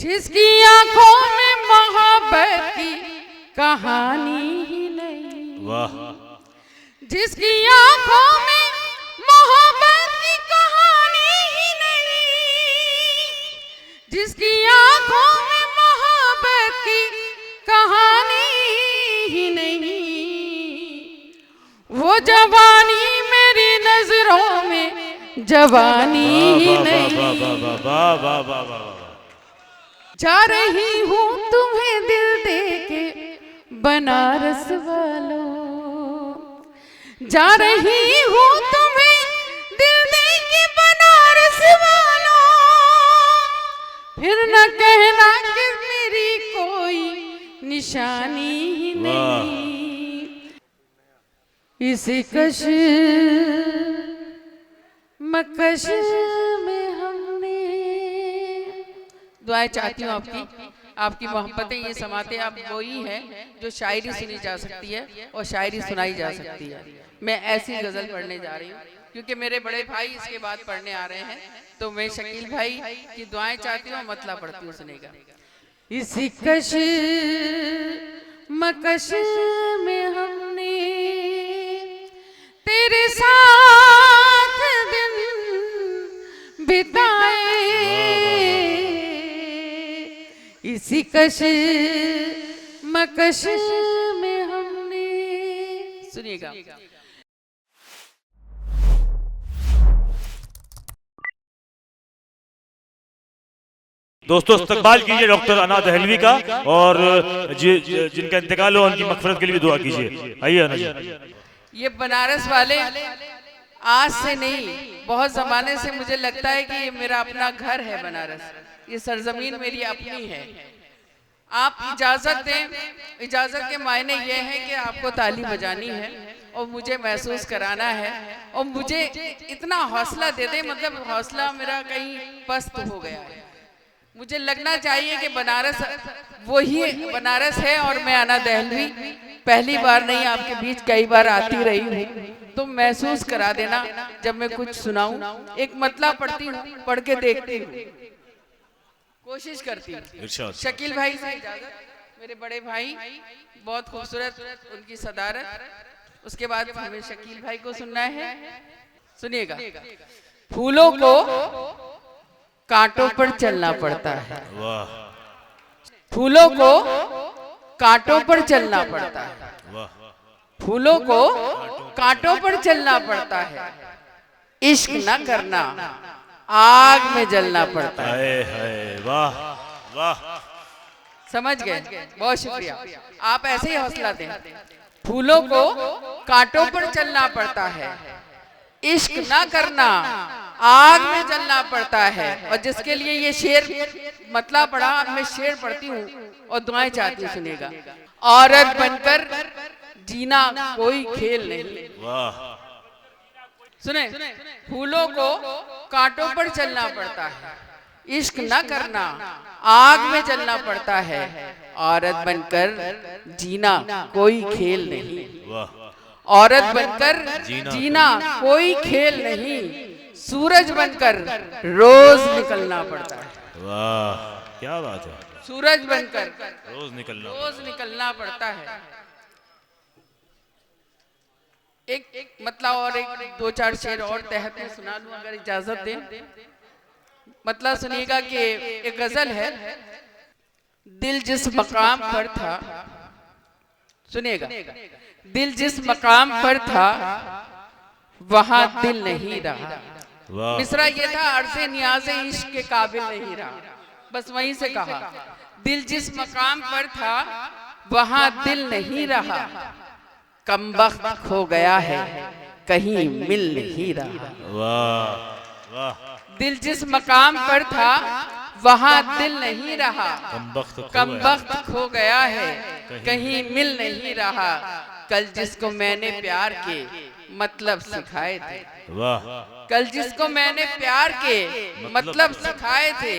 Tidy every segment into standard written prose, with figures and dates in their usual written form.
जिसकी आंखों में मोहब्बत की कहानी ही नहीं, वाह, जिसकी आंखों में मोहब्बत की कहानी ही नहीं, जिसकी आंखों में मोहब्बत की कहानी ही नहीं, वो जवानी मेरी नजरों में जवानी ही नहीं। वाह वाह वाह वाह। जा रही हूँ तुम्हें दिल दे के बनारस वालों, जा रही हूँ तुम्हें दिल दे के बनारस वालों, फिर न कहना कि मेरी कोई निशानी ही नहीं। इसी कश मकश में हमने दुआएं चाहती हूँ आपकी मोहब्बतें ये समाते आप वो ही हैं जो शायरी सुनी जा सकती है और शायरी सुनाई जा सकती है। मैं ऐसी गजल पढ़ने जा रही हूँ क्योंकि मेरे बड़े भाई इसके बाद पढ़ने आ रहे हैं, तो मैं शकील भाई की दुआएं चाहती हूँ, मतलब पढ़ती हूँ, सुनेगा। इसी कश मकश में हमने तेरे साथ दिन बिताए, इसी कश मकश में हमने, सुनिएगा। दोस्तों इस्तकबाल कीजिए डॉक्टर अना दहलवी का, और जिनका इंतकाल हो उनकी मगफरत के लिए भी दुआ कीजिए। आइए अना जी। ये बनारस वाले आज से नहीं, बहुत जमाने से मुझे लगता है कि ये मेरा अपना घर है बनारस, ये सरजमीन मेरी अपनी है। आप इजाजत दें, इजाजत के मायने ये है कि आपको ताली बजानी है और मुझे महसूस कराना है, और मुझे इतना हौसला दे दे, मतलब हौसला मेरा कहीं पस्त हो गया है। मुझे लगना चाहिए कि बनारस वही बनारस है और मैं अना दहलवी पहली बार नहीं, आपके बीच कई बार आती रही हूँ, तो महसूस करा देना जब मैं कुछ सुनाऊं। एक मतलब पढ़ती हूँ, पढ़ के देखती हूँ, कोशिश करती हूँ। शकील भाई से इजाजत, मेरे बड़े भाई, बहुत खूबसूरत उनकी सदारत, उसके बाद हमें शकील भाई को सुनना है। सुनिएगा। फूलों को कांटों पर चलना पड़ता है, फूलों को कांटों पर चलना पड़ता है, फूलों को कांटों पर चलना पड़ता है, इश्क न करना आग में जलना पड़ता है। वाह वाह, समझ गए? बहुत शुक्रिया, आप ऐसे ही हौसला दें। फूलों को कांटों पर चलना पड़ता है, इश्क न करना आग में जलना पड़ता है। और जिसके लिए ये शेर मतलब पढ़ा, अब मैं शेर पढ़ती हूँ और दुआएं चाहती हूँ, सुनेगा। औरत बनकर जीना कोई खेल नहीं, सुने। फूलों को कांटों पर चलना पड़ता है, इश्क न करना आग में जलना पड़ता है, औरत बनकर जीना कोई खेल नहीं, औरत बनकर जीना कोई खेल नहीं, सूरज बनकर रोज निकलना पड़ता है। वाह क्या बात है, सूरज बनकर रोज निकलना पड़ता है। एक मतलब और एक दो चार शेर और तहत में सुना लूं अगर इजाजत दें। मतलब सुनिएगा कि एक गजल है। दिल जिस मकाम पर था, सुनिएगा, दिल जिस मकाम पर था वहां दिल नहीं रहा। मिसरा ये था, अर्ज़े नियाज़े इश्क के काबिल नहीं रहा, बस वहीं से कहा। दिल जिस मकाम पर था वहां दिल नहीं रहा, कमबख्त खो गया है कहीं मिल नहीं रहा। वाह वाह, दिल जिस मकाम पर था वहां दिल नहीं रहा, कमबख्त खो गया है कहीं मिल नहीं रहा। कल जिसको मैंने प्यार के मतलब सिखाए थे, कल जिसको मैंने प्यार के मतलब सिखाए थे,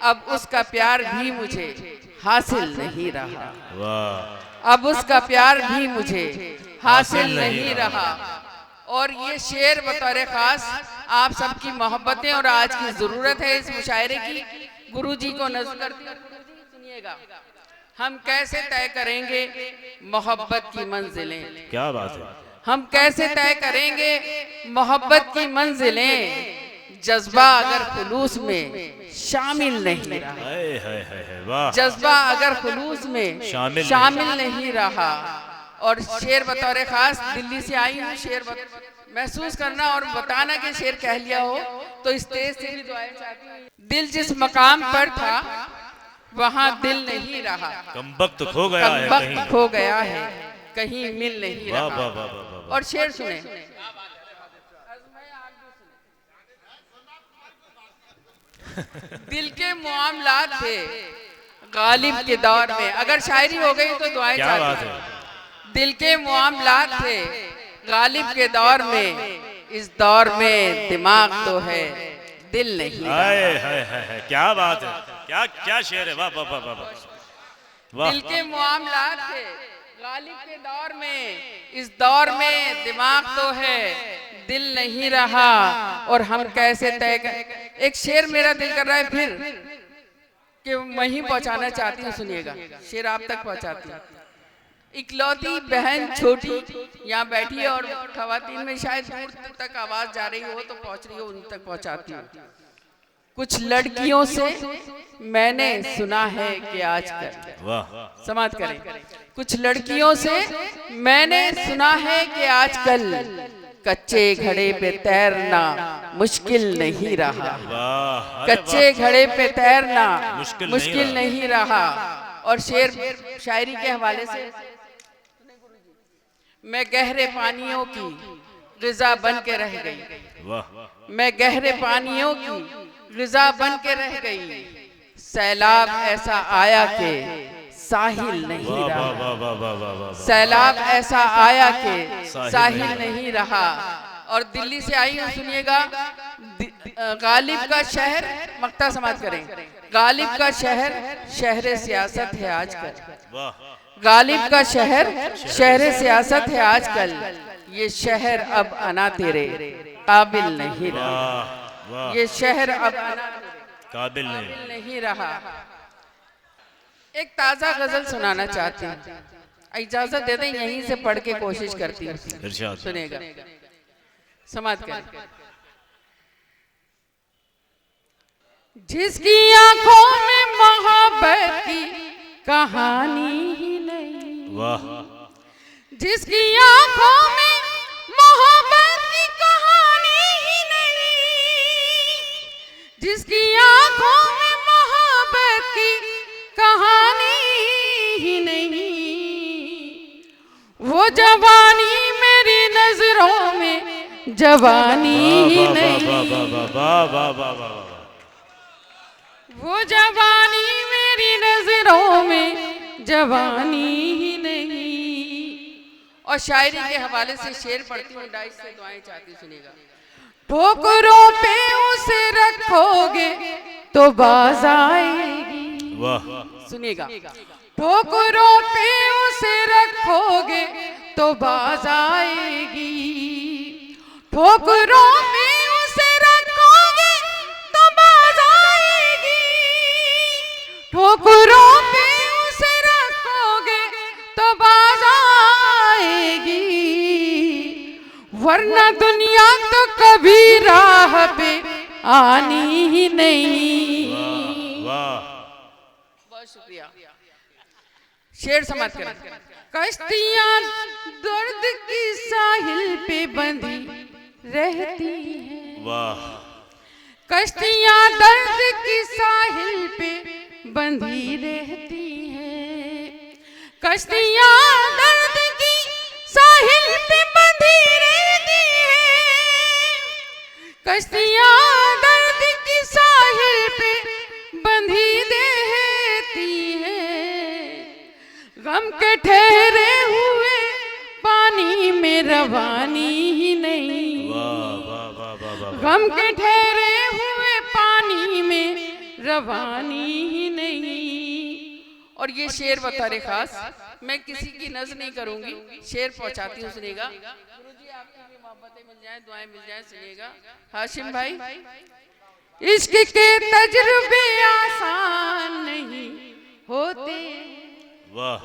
अब उसका प्यार भी मुझे हासिल नहीं रहा, अब उसका प्यार भी मुझे हासिल नहीं रहा। और ये शेर बतौर खास आप सबकी मोहब्बतें और आज की ज़रूरत है इस मुशायरे की। गुरुजी को नज़्म करती हूँ। गुरुजी सुनिएगा, हम कैसे तय करेंगे मोहब्बत की मंजिलें, क्या बात है, हम कैसे तय करेंगे मोहब्बत की मंजिलें, जज्बा अगर खुलूस में शामिल नहीं रहा, हाय हाय हाय हाय, वाह, जज्बा अगर खुलूस में शामिल नहीं रहा। और शेर बतौर खास दिल्ली से आई हूँ, शेर महसूस करना और बताना कि शेर कह लिया हो तो स्टेज से भी दुआएं चाहती हूँ। दिल जिस मकाम पर था वहाँ दिल नहीं रहा, कमबख्त खो गया है कमबख्त कहीं, खो गया है कहीं मिल नहीं वाह रहा। वाह वाह वाह वाह। और शेर सुने, दिल के मामलात थे गालिब के दौर में, अगर शायरी हो गई तो दुआएं क्या बात चाहती है, हूँ। दिल के मामलात थे गालिब के दौर में, इस दौर में दिमाग तो है दिल नहीं रहा। हाय हाय हाय हाय, क्या बात है, क्या क्या शेर है, वाह वाह वाह वाह वाह, दिल के मामलात थे गालिब के दौर में, इस दौर में दिमाग तो है दिल नहीं रहा। और हम कैसे तय कर, एक शेर मेरा दिल कर रहा है फिर कि वहीं पहुंचाना चाहती हूँ, सुनिएगा शेर आप तक पहुंचाती हूँ। इकलौती बहन छोटी यहाँ बैठी है और खवातीन में शायद दूर तक आवाज जा रही हो तो पहुंच रही हो, उन तक पहुंचाती हूँ। कुछ लड़कियों से मैंने सुना है कि आजकल, वाह, समाप्त करें, कुछ लड़कियों से मैंने सुना है कि आजकल कच्चे घड़े पे तैरना मुश्किल नहीं रहा, वाह, कच्चे घड़े पे तैरना मुश्किल नहीं रहा। और शेर शायरी के हवाले से, मैं गहरे पानियों की ग़िज़ा बन के रह गई, वाह, मैं गहरे पानियों की ग़िज़ा बन के रह गई, सैलाब ऐसा आया कि साहिल नहीं वाह रहा, वाह वाह वाह वाह वाह वाह, सैलाब ऐसा आया कि साहिल साहिल नहीं रहा। और दिल्ली से आई हूँ, सुनिएगा, गालिब का शहर, मक्ता समाप्त करें, गालिब का शहर शहर सियासत है आजकल, वाह, गालिब का शहर शहर सियासत है आजकल, ये शहर अब अना तेरे काबिल नहीं रहा, वाह वाह, ये शहर अब अना काबिल नहीं, काबिल नहीं रहा। एक ताज़ा गजल सुनाना चाहती हूँ, इजाजत दे दें, यहीं से पढ़ के कोशिश करती हूँ, इरशाद, सुनेगा, समाप्त करें। जिसकी आंखों में मोहब्बत की कहानी ही नहीं, वाह, जिसकी आंखों में मोहब्बत की कहानी ही नहीं, जिसकी आंखों में मोहब्बत की कहानी ही नहीं, वो जवानी मेरी नजरों में जवानी ही नहीं, वाह वाह वाह वाह, वो जवानी मेरी नजरों में जवानी ही नहीं। और शायरी के हवाले से शेर पढ़ती हूँ, डाइस से दुआएं चाहती हूँ, सुनिएगा। ठोकरों पे उसे रखोगे तो बाज आएगी, वाह, सुनिएगा, ठोकरों पे उसे रखोगे तो बाज आएगी, ठोकरों पे उसे रखोगे तो बाज आएगी, ठोकरों पे उसे रखोगे तो बाज आएगी, वरना दुनिया तो कभी राह पे आनी ही नहीं। वाह, बहुत शुक्रिया। शेर समाप्त करें। कश्तियाँ दर्द की साहिल पे बंधी रहती हैं, वाह, कश्तियाँ दर्द की साहिल पे बंधी रहती हैं, कश्तियाँ दर्द की साहिल पे बंधी रहती हैं, कश्तियाँ दर्द की साहिल पे बंधी रहती हैं, गम के ठहरे हुए पानी में रवानी ही नहीं, वाह वाह वाह वाह वाह, गम के ठहरे हुए पानी में रवानी ही नहीं। और ये शेर बतौर खास, मैं किसी की नज़र नहीं करूंगी, शेर पहुंचाती हूँ, सुनिएगा। गुरुजी आपकी भी मोहब्बतें मिल जाएं, दुआएं मिल जाएं, सुनिएगा। हाशिम भाई, इश्क के तजुर्बे आसान नहीं होते। वाह।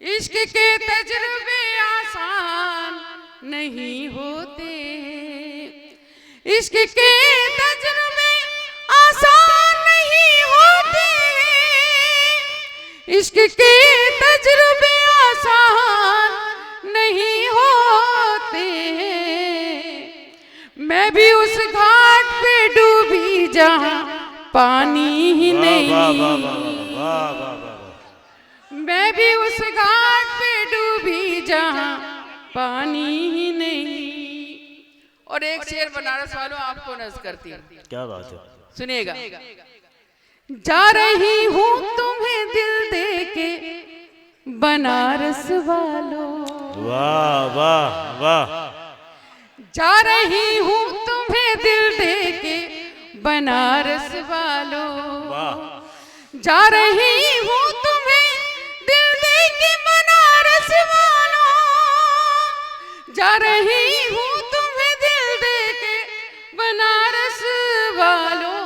इश्क के तजुर्बे आसान नहीं होते। इश्क के तजुर्बे आसान नहीं होते। इश्क के तजुर्बे आसान नहीं होते। मैं भी उस घाट पे डूबी जहां पानी ही नहीं। मैं भी उस घाट पे डूबी जहां पानी ही नहीं। और एक शेर बनारस वालों आपको नज़ करती हूँ। क्या बात है, सुनिएगा। जा रही हूँ तुम्हें दिल दे के बनारस वालों। वाह वाह वाह। जा रही हूँ तुम्हें दिल दे के बनारस वालों। जा रही हूँ तुम्हें दिल दे के बनारस वालों। जा रही हूँ तुम्हें दिल दे के बनारस वालों।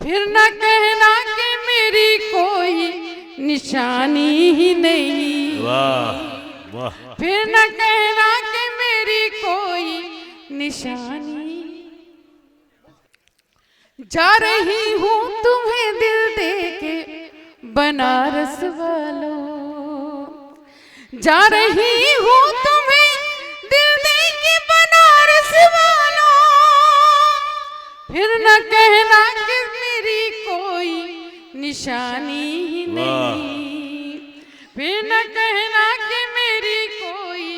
फिर न कहना कि मेरी कोई निशानी ही नहीं। वाह वाह। फिर न कहना कि मेरी कोई निशानी। जा रही हूँ तुम्हें दिल दे के बनारस वालों। जा रही हूँ तुम्हें दिल दे के बनारस वालों। फिर न कहना कि मेरी कोई निशानी ही नहीं। फिर न कहना कि मेरी कोई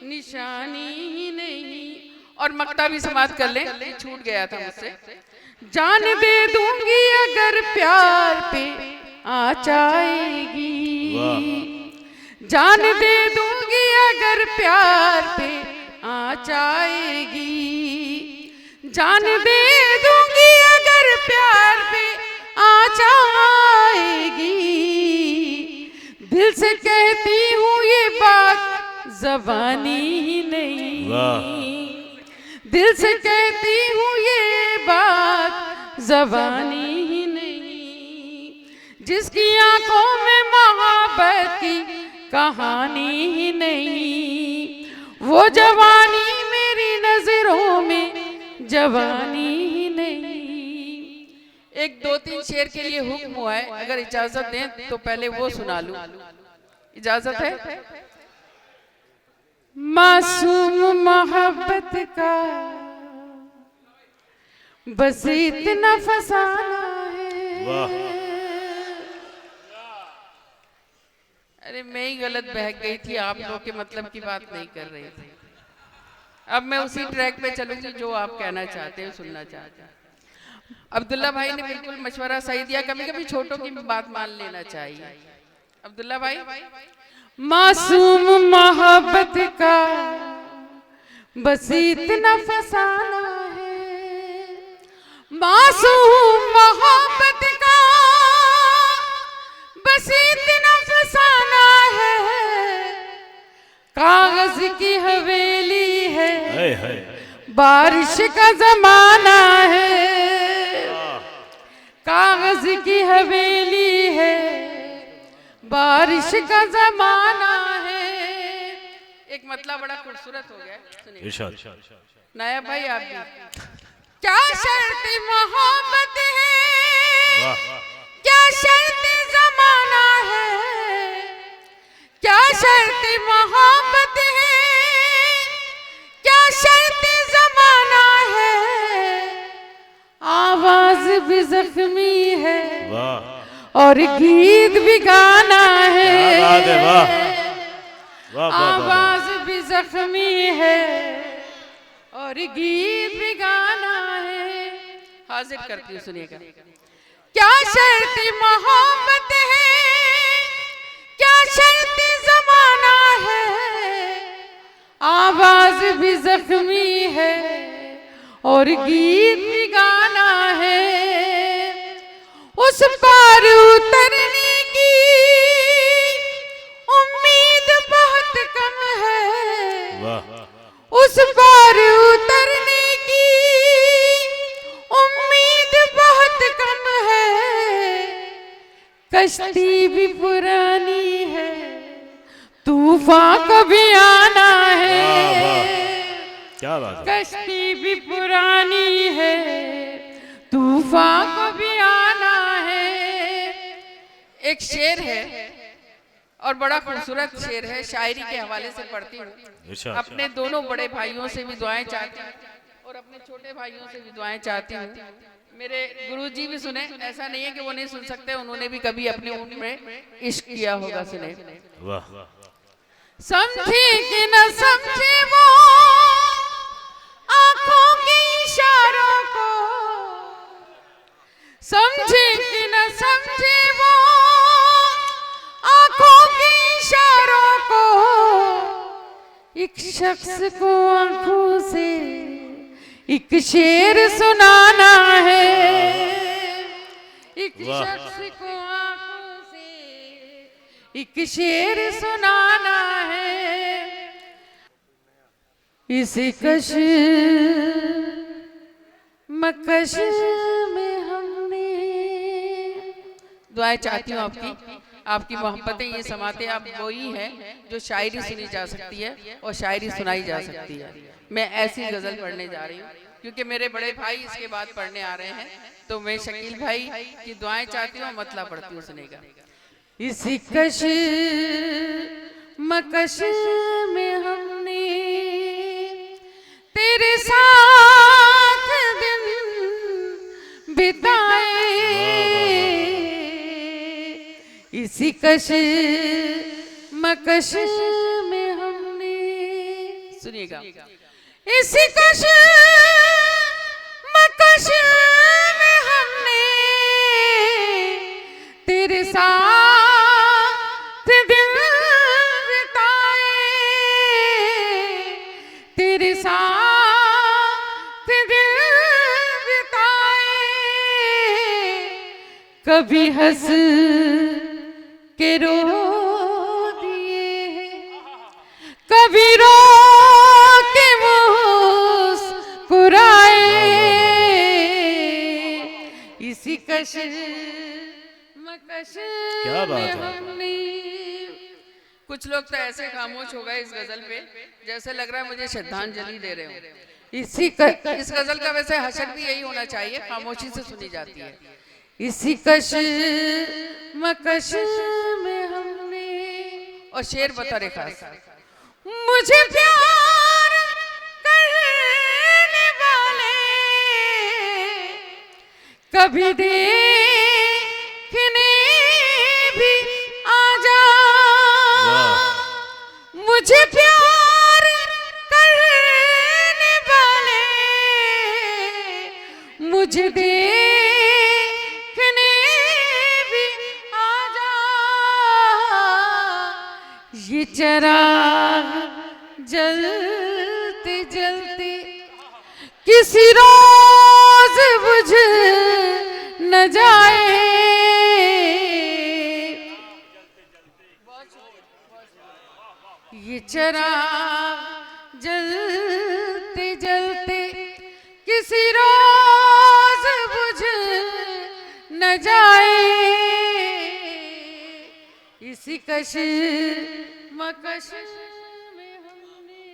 निशानी ही नहीं। और मक्ता भी समाप्त कर ले, छूट गया था मुझसे। जान दे दूंगी अगर प्यार पे आ जाएगी। जान दे दूंगी अगर प्यार पे आ जाएगी। जान दे दूंगी अगर प्यार पे आ जाएगी। दिल से कहती हूँ ये बात ज़बानी ही नहीं। दिल से कहती हूँ ये बात ज़बानी ही नहीं। जिसकी आंखों में मोहब्बत की कहानी ही नहीं। वो जवानी मेरी नजरों में जवानी ही नहीं। एक दो तीन शेर के लिए हुक्म हुआ है, अगर इजाजत दें तो पहले वो सुना लूं। इजाजत है? मासूम मोहब्बत का बस इतना फसाना है। अरे मैं ही गलत बहक गई थी, आप लोग के मतलब की बात नहीं कर रही थी। अब मैं उसी ट्रैक पे चलूंगी जो आप कहना चाहते हैं, सुनना चाहते हैं। अब्दुल्ला भाई ने बिल्कुल मशवरा सही दिया, कभी कभी छोटों की बात मान लेना चाहिए। अब्दुल्ला भाई, मासूम मोहब्बत का बस इतना फसाना है। मासूम मोहब्बत का बस इतना फसाना है। कागज की हवेली है, बारिश का जमाना है। कागज की हवेली है, बारिश का जमाना है। एक मतलब बड़ा खूबसूरत हो गया, सुनिए। नायब भाई आप भी। क्या शर्त मोहब्बत है, क्या शर्त जमाना है। क्या शर्त मोहब्बत है, क्या शर्त जमाना है। आवाज भी जख्मी है और गीत भी गाना है। आवाज भी जख्मी है और गीत भी गाना है। हाजिर करती हूँ, सुनिएगा। क्या शर्त मोहब्बत है, क्या शर्त जमाना है। आवाज भी जख्मी है और गीत भी गाना है। उस पार उतरने की उम्मीद बहुत कम है। उस पार उतरने की कश्ती भी पुरानी है, तूफान कभी आना है। क्या बात है। कश्ती भी पुरानी है, तूफान कभी आना है। एक शेर है और बड़ा खूबसूरत शेर है, शायरी के हवाले से पढ़ती हूँ। अपने दोनों बड़े भाइयों से भी दुआएं चाहती हूँ और अपने छोटे भाइयों से भी दुआएं चाहती हूँ। मेरे गुरुजी भी सुने, ऐसा नहीं है कि वो नहीं सुन सकते, उन्होंने भी कभी अपने उम्र में इश्क किया होगा। सुने। वाह। समझे कि न समझे वो आंखों के इशारों को, समझे कि न समझे वो आंखों के इशारों को, एक शख्स को आंखों से एक शेर सुनाना है। एक शख्स को आंखों से एक शेर सुनाना है। इस कश मकश में हमने दुआएं चाहती हूँ आपकी मोहब्बतें ये समाते आप वो ही हैं जो शायरी सुनी जा सकती है और शायरी सुनाई जा सकती है। मैं ऐसी गजल पढ़ने जा रही हूँ क्योंकि मेरे बड़े भाई इसके बाद पढ़ने आ रहे हैं, तो मैं शकील भाई की दुआएं चाहती हूँ, मतलब पढ़ती हूँ, सुनेगा। इसी कश मकश में हमने तेरे साथ दिन बिताए, इसी कश मकश में हमने, सुनिएगा, इसी कश मकश में हमने तेरे साथ दिन बिताए, तेरे साथ दिन बिताए। कभी हंस के रो दिए, कभी रो के मुस्कुराए, इसी कश मकश में हमने। कुछ लोग तो ऐसे खामोश हो गए इस गजल पे जैसे लग रहा है मुझे श्रद्धांजलि दे रहे हो। इस गजल का वैसे हशर भी यही होना चाहिए, खामोशी से सुनी जाती है। इसी कश मकश में हमने, और शेर बता रे खास, मुझे प्यार करने वाले कभी देखने भी आ जा, मुझे प्यार करने वाले मुझे देखने भी आ जा। ये चिराग जलते जलते किसी रोज बुझ न जाए, ये चिराग जलते जलते किसी रोज बुझ न जाए, इसी कश मकश में हमने।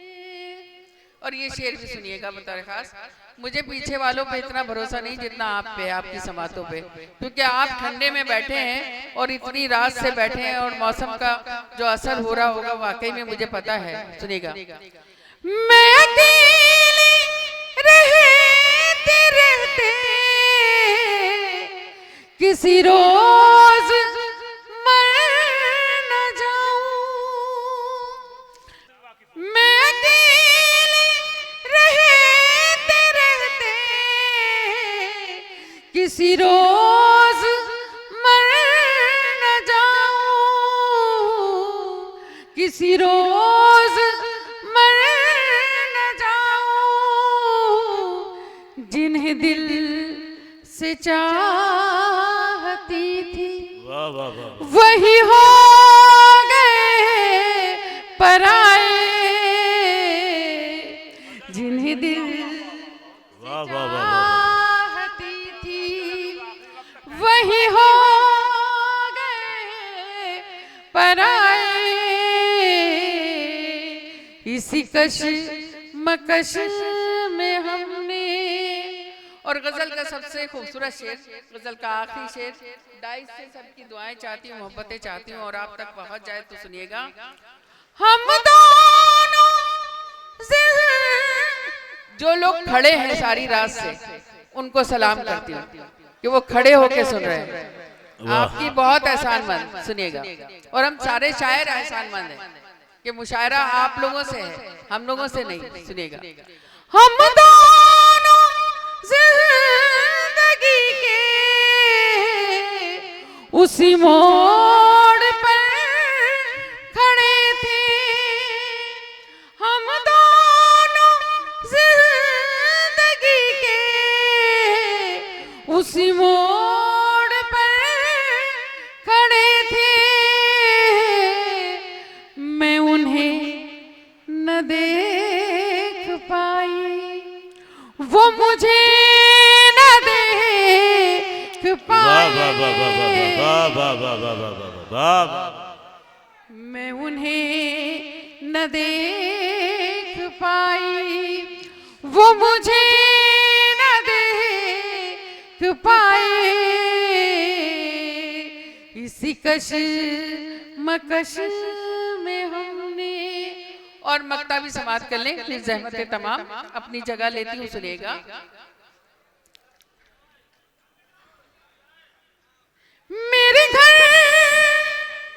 और ये शेर भी सुनिएगा बता खास, मुझे पीछे वालों पे इतना भरोसा नहीं जितना आप पे, आपकी समातों पे, क्योंकि आप ठंडे में बैठे हैं और इतनी रात से बैठे हैं और मौसम का जो असर हो रहा होगा वाकई में मुझे पता है। सुनिएगा। मैं अकेली रहते रहते किसी रोज मर न जाऊं, मैं अकेली रहते रहते किसी रोज मर न जाऊं, किसी रोज मर न जाऊं, जिन्हें दिल से चाहती थी वही हो गए पराए, जिन्हें दिल चाहती थी वही हो गए इसी कश मकश में हमने। और गजल का सबसे खूबसूरत शेर, गजल का आखिरी शेर, डाइस से सबकी दुआएं चाहती हूँ, मोहब्बतें चाहती हूँ और आप तक पहुंच जाए तो सुनिएगा। हम दोनों जो लोग खड़े हैं सारी रात से उनको सलाम करती हूँ कि वो खड़े होके सुन रहे हैं। आपकी बहुत एहसानमंद, सुनिएगा। और हम सारे शायर एहसानमंद हैं कि मुशायरा आप लोगों से है, हम लोगों से नहीं। सुनिएगा। हम दोनों जिंदगी के उसी मोड़ पर खड़े थे, हम दोनों जिंदगी के उसी मोड़ पर खड़े थे। मैं उन्हें न देख पाई, वो मुझे न देख पाए, मैं उन्हें न देख पाई, वो मुझे न देख पाए। इसी कश मकश में हमने। और मक्ता भी समाप्त कर लें प्लीज, जहमत तमाम अपनी जगह लेती हूँ, सुनिएगा। मेरे घर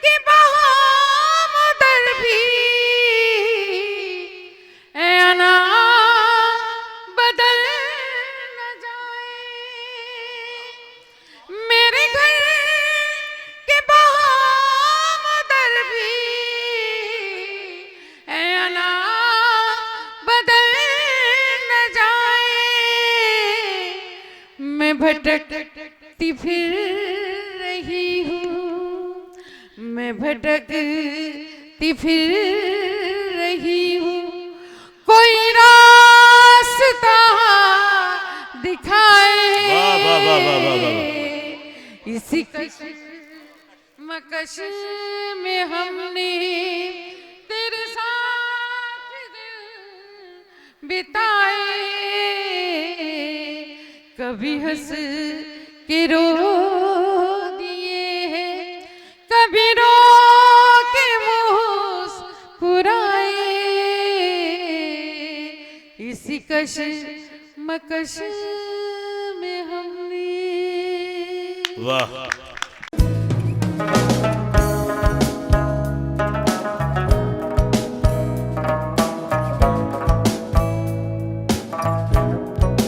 के बहार भी ऐना बदल न जाए, मेरे घर के बहार भी ऐना बदल न जाए। मैं भटकती फिर रही हूँ, मैं भटकती फिर रही हूँ, कोई रास्ता दिखाए। इसी कश मकश में हमने तेरे साथ दिन बिताए, कभी हंस के रो दिए हैं, कभी रो के मुस्कुराए। इसी कश मकश में हमने। वाह।